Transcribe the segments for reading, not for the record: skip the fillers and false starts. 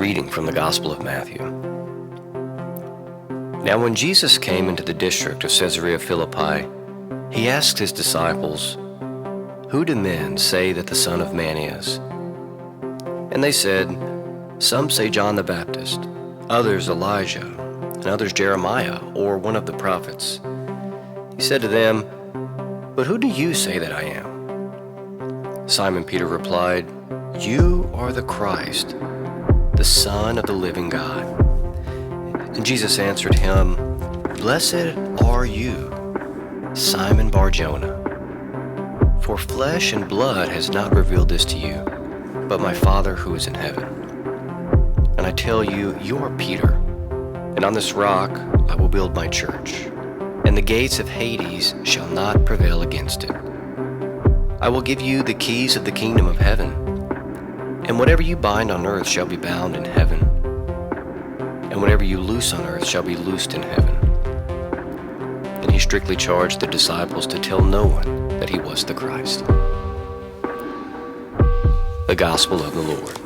reading from the Gospel of Matthew. Now when Jesus came into the district of Caesarea Philippi, he asked his disciples, "Who do men say that the Son of Man is?" And they said, "Some say John the Baptist, others Elijah, and others Jeremiah, or one of the prophets." He said to them, "But who do you say that I am?" Simon Peter replied, "You are the Christ, the Son of the living God." And Jesus answered him, "Blessed are you, Simon Bar-Jonah, for flesh and blood has not revealed this to you, but my Father who is in heaven. And I tell you, you are Peter, and on this rock I will build my church, and the gates of Hades shall not prevail against it. I will give you the keys of the kingdom of heaven, and whatever you bind on earth shall be bound in heaven, and whatever you loose on earth shall be loosed in heaven." And he strictly charged the disciples to tell no one that he was the Christ. The Gospel of the Lord.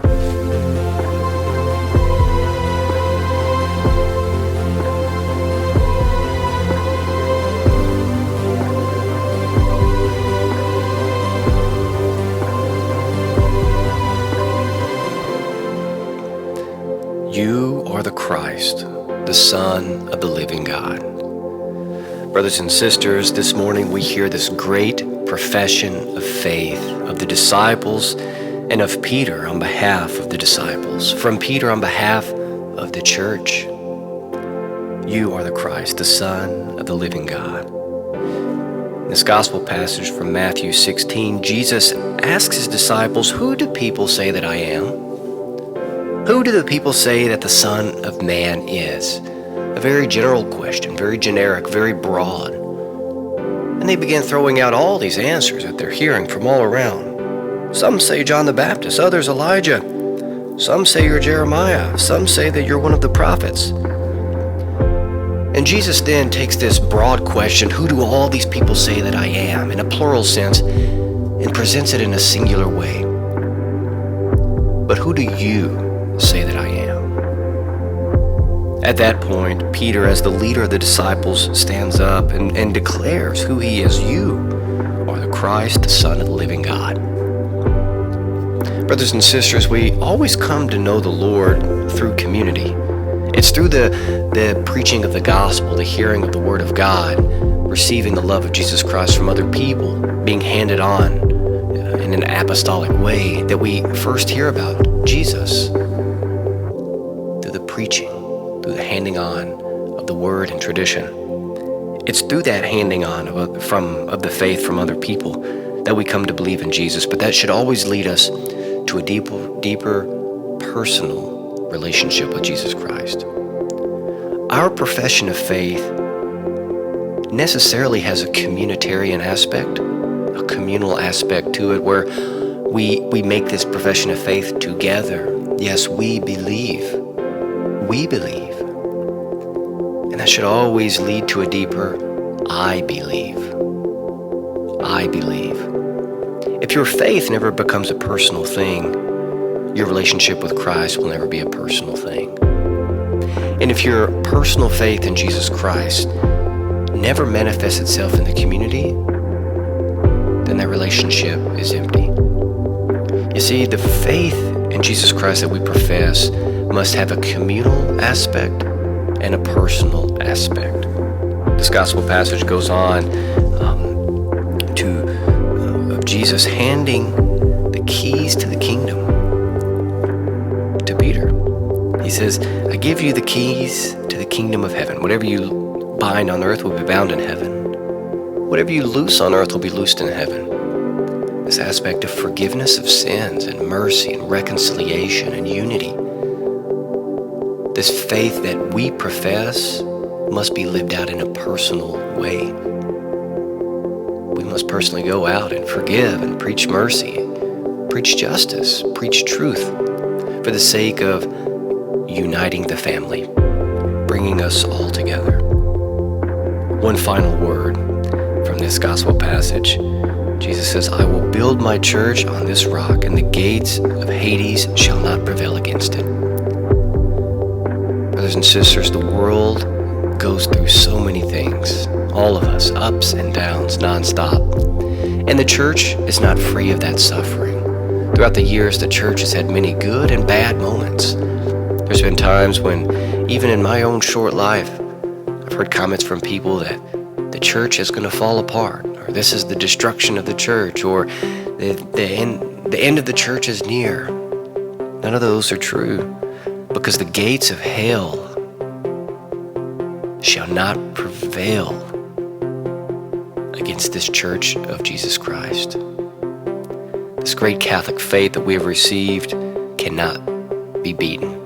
You are the Christ, the Son of the living God. Brothers and sisters, this morning we hear this great profession of faith of the disciples and of Peter on behalf of the disciples, from Peter on behalf of the church. You are the Christ, the Son of the living God. In this gospel passage from Matthew 16, Jesus asks his disciples, "Who do people say that I am? Who do the people say that the Son of Man is?" A very general question, very generic, very broad. And they begin throwing out all these answers that they're hearing from all around. Some say John the Baptist, others Elijah. Some say you're Jeremiah. Some say that you're one of the prophets. And Jesus then takes this broad question, who do all these people say that I am, in a plural sense, and presents it in a singular way. But who do you say that I am? At that point, Peter, as the leader of the disciples, stands up and declares who he is. You are the Christ, the Son of the living God. Brothers and sisters, we always come to know the Lord through community. It's through the preaching of the gospel, the hearing of the word of God, receiving the love of Jesus Christ from other people, being handed on in an apostolic way, that we first hear about Jesus. Through the preaching, through the handing on of the word and tradition. It's through that handing on of the faith from other people that we come to believe in Jesus, but that should always lead us to a deeper personal relationship with Jesus Christ. Our profession of faith necessarily has a communitarian aspect, a communal aspect to it, where we make this profession of faith together. Yes, we believe. We believe. And that should always lead to a deeper, I believe. I believe. If your faith never becomes a personal thing, your relationship with Christ will never be a personal thing. And if your personal faith in Jesus Christ never manifests itself in the community, then that relationship is empty. You see, the faith in Jesus Christ that we profess must have a communal aspect and a personal aspect. This gospel passage goes on of Jesus handing the keys to the kingdom to Peter. He says, "I give you the keys to the kingdom of heaven. Whatever you bind on earth will be bound in heaven. Whatever you loose on earth will be loosed in heaven." This aspect of forgiveness of sins and mercy and reconciliation and unity. This faith that we profess must be lived out in a personal way. We must personally go out and forgive and preach mercy, preach justice, preach truth for the sake of uniting the family, bringing us all together. One final word from this gospel passage. Jesus says, "I will build my church on this rock, and the gates of Hades shall not prevail against it." Brothers and sisters, the world goes through so many things, all of us, ups and downs, nonstop. And the church is not free of that suffering. Throughout the years, the church has had many good and bad moments. There's been times when, even in my own short life, I've heard comments from people that the church is going to fall apart, or this is the destruction of the church, or the end of the church is near. None of those are true, because the gates of hell shall not prevail against this church of Jesus Christ. This great Catholic faith that we have received cannot be beaten.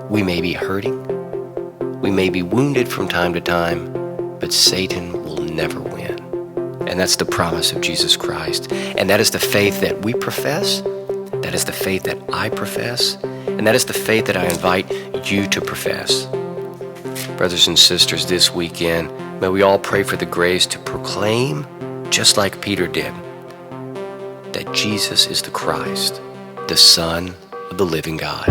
We may be hurting, we may be wounded from time to time, but Satan will never win. And that's the promise of Jesus Christ. And that is the faith that we profess. That is the faith that I profess. And that is the faith that I invite you to profess. Brothers and sisters, this weekend, may we all pray for the grace to proclaim, just like Peter did, that Jesus is the Christ, the Son of the living God.